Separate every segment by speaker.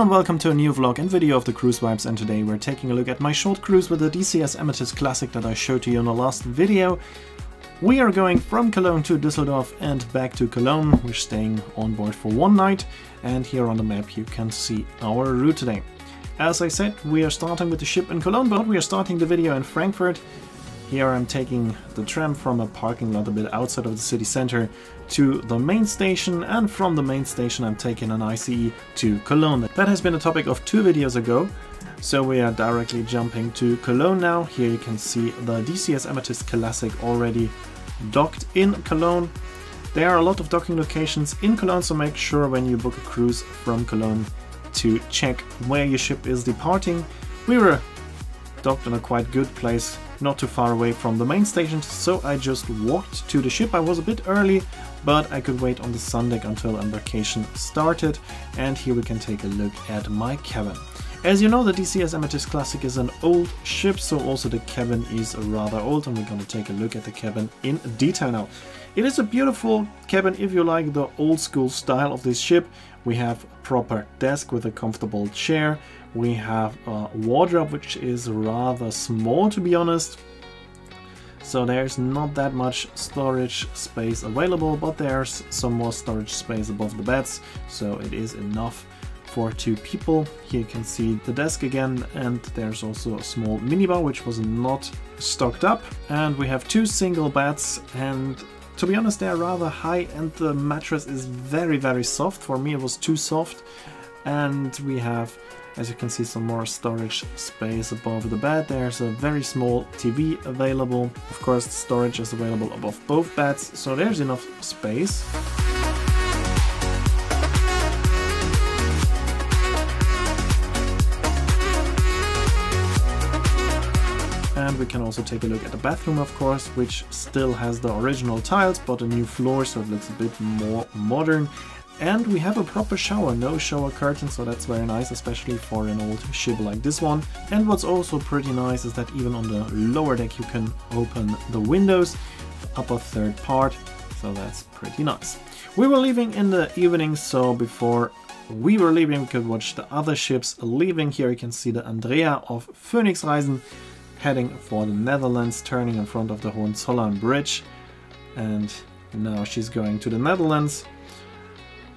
Speaker 1: and welcome to a new vlog and video of the cruise vibes, and today we're taking a look at my short cruise with the DCS Amethyst Classic that I showed to you in the last video. We are going from Cologne to Düsseldorf and back to Cologne. We're staying on board for one night, and here on the map you can see our route today. As I said, we are starting with the ship in Cologne, but we are starting the video in Frankfurt. Here I'm taking the tram from a parking lot a bit outside of the city center to the main station, and from the main station I'm taking an ICE to Cologne. That has been a topic of 2 videos ago, so we are directly jumping to Cologne now. Here you can see the DCS Amethyst Classic already docked in Cologne. There are a lot of docking locations in Cologne, so make sure when you book a cruise from Cologne to check where your ship is departing. We were docked in a quite good place, not too far away from the main station, so I just walked to the ship. I was a bit early, but I could wait on the sun deck until embarkation started, and here we can take a look at my cabin. As you know, the DCS Amethyst Classic is an old ship, so also the cabin is rather old, and we're going to take a look at the cabin in detail now. It is a beautiful cabin if you like the old school style of this ship. We have a proper desk with a comfortable chair. We have a wardrobe which is rather small, to be honest. So there's not that much storage space available, but there's some more storage space above the beds, so it is enough for 2 people. Here you can see the desk again, and there's also a small minibar which was not stocked up. And we have 2 single beds, and to be honest they're rather high, and the mattress is very soft. For me it was too soft. And we have, as you can see, some more storage space above the bed. There's a very small TV available. Of course, the storage is available above both beds, so there's enough space. And we can also take a look at the bathroom, of course, which still has the original tiles, but a new floor, so it looks a bit more modern. And we have a proper shower, no shower curtain, so that's very nice, especially for an old ship like this one. And what's also pretty nice is that even on the lower deck you can open the windows, the upper third part, so that's pretty nice. We were leaving in the evening, so before we were leaving we could watch the other ships leaving. Here you can see the Andrea of Phoenixreisen heading for the Netherlands, turning in front of the Hohenzollern Bridge, and now she's going to the Netherlands.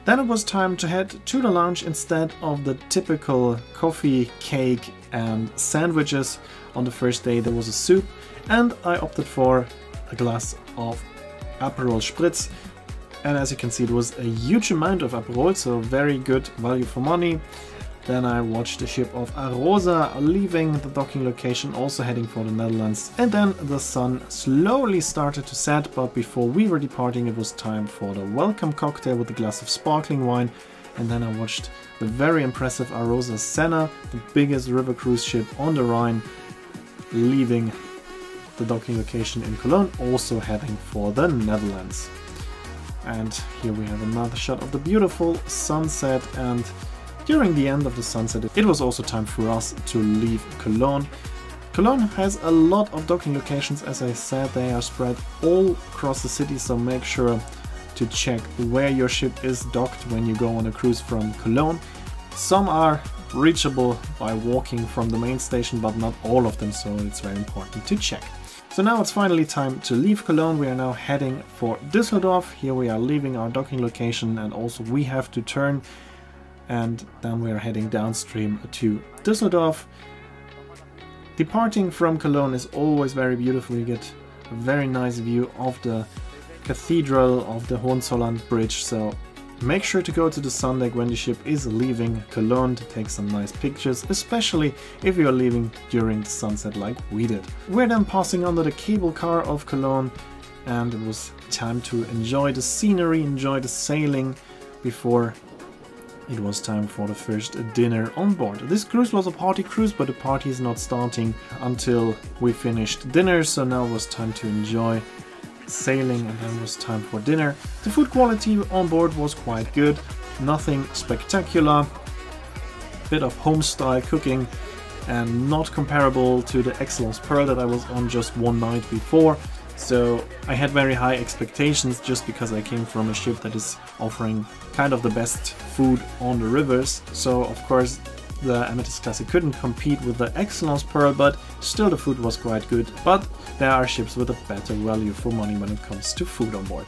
Speaker 1: Then it was time to head to the lounge instead of the typical coffee, cake and sandwiches. On the first day there was a soup, and I opted for a glass of Aperol Spritz. And as you can see, it was a huge amount of Aperol, so very good value for money. Then I watched the ship of Arosa leaving the docking location, also heading for the Netherlands. And then the sun slowly started to set, but before we were departing it was time for the welcome cocktail with a glass of sparkling wine. And then I watched the very impressive Arosa Senna, the biggest river cruise ship on the Rhine, leaving the docking location in Cologne, also heading for the Netherlands. And here we have another shot of the beautiful sunset, and during the end of the sunset it was also time for us to leave Cologne. Cologne has a lot of docking locations, as I said, they are spread all across the city, so make sure to check where your ship is docked when you go on a cruise from Cologne. Some are reachable by walking from the main station, but not all of them, so it's very important to check. So now it's finally time to leave Cologne. We are now heading for Düsseldorf. Here we are leaving our docking location, and also we have to turn, and then we are heading downstream to Düsseldorf. Departing from Cologne is always very beautiful. You get a very nice view of the cathedral, of the Hohenzollern Bridge, so make sure to go to the sun deck when the ship is leaving Cologne to take some nice pictures, especially if you are leaving during the sunset like we did. We're then passing under the cable car of Cologne, and it was time to enjoy the scenery, enjoy the sailing before it was time for the first dinner on board. This cruise was a party cruise, but the party is not starting until we finished dinner, so now it was time to enjoy sailing, and then it was time for dinner. The food quality on board was quite good, nothing spectacular, bit of home style cooking, and not comparable to the Excellence Pearl that I was on just one night before. So I had very high expectations just because I came from a ship that is offering kind of the best food on the rivers. So of course the Amethyst Classic couldn't compete with the Excellence Pearl, but still the food was quite good. But there are ships with a better value for money when it comes to food on board.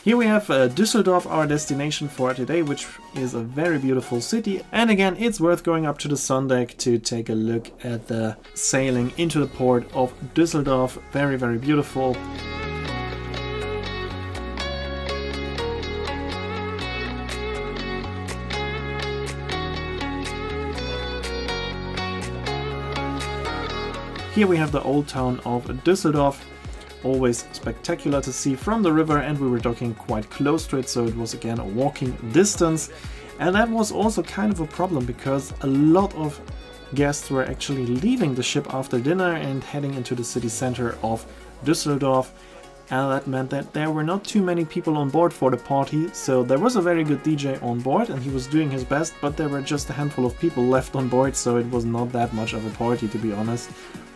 Speaker 1: Here we have Düsseldorf, our destination for today, which is a very beautiful city. And again, it's worth going up to the sun deck to take a look at the sailing into the port of Düsseldorf. Very, very beautiful. Here we have the old town of Düsseldorf, always spectacular to see from the river, and we were docking quite close to it, so it was again a walking distance. And that was also kind of a problem because a lot of guests were actually leaving the ship after dinner and heading into the city center of Düsseldorf. And that meant that there were not too many people on board for the party. So there was a very good DJ on board and he was doing his best, but there were just a handful of people left on board, so it was not that much of a party, to be honest.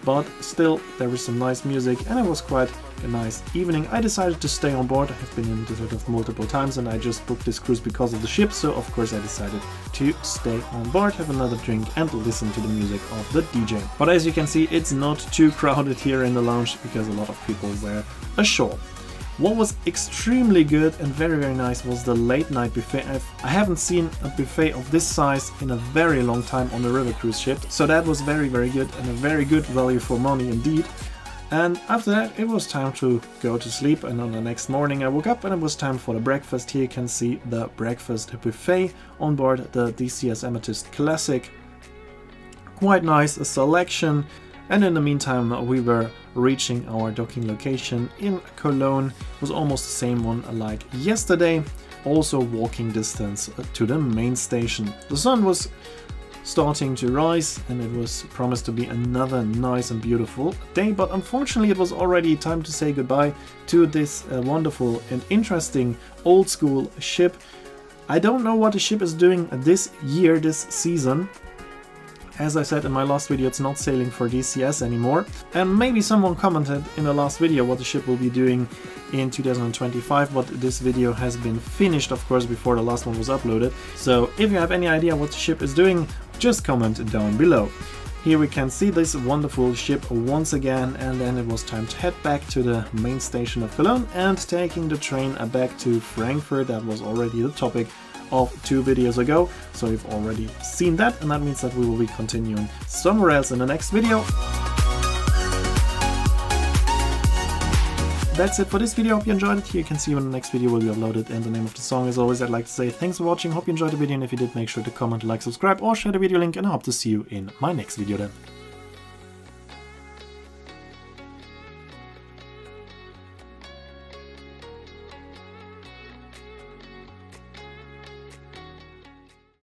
Speaker 1: But still, there was some nice music and it was quite a nice evening. I decided to stay on board. I have been in Düsseldorf multiple times and I just booked this cruise because of the ship, so of course I decided to stay on board, have another drink and listen to the music of the DJ. But as you can see, it's not too crowded here in the lounge because a lot of people were ashore. What was extremely good and very, very nice was the late night buffet. I haven't seen a buffet of this size in a very long time on a river cruise ship. So that was very, very good and a very good value for money indeed. And after that it was time to go to sleep, and on the next morning I woke up and it was time for the breakfast. Here you can see the breakfast buffet on board the DCS Amethyst Classic. Quite nice, a selection. And in the meantime we were reaching our docking location in Cologne. It was almost the same one like yesterday, also walking distance to the main station. The sun was starting to rise and it was promised to be another nice and beautiful day, but unfortunately it was already time to say goodbye to this wonderful and interesting old school ship. I don't know what the ship is doing this year, this season. As I said in my last video, it's not sailing for DCS anymore. And maybe someone commented in the last video what the ship will be doing in 2025, but this video has been finished, of course, before the last one was uploaded. So if you have any idea what the ship is doing, just comment down below. Here we can see this wonderful ship once again, and then it was time to head back to the main station of Cologne and taking the train back to Frankfurt. That was already the topic of 2 videos ago, so you've already seen that, and that means that we will be continuing somewhere else in the next video. That's it for this video. Hope you enjoyed it. Here you can see when the next video will be uploaded, and the name of the song. As always, I'd like to say thanks for watching. Hope you enjoyed the video, and if you did, make sure to comment, like, subscribe, or share the video link, and I hope to see you in my next video then.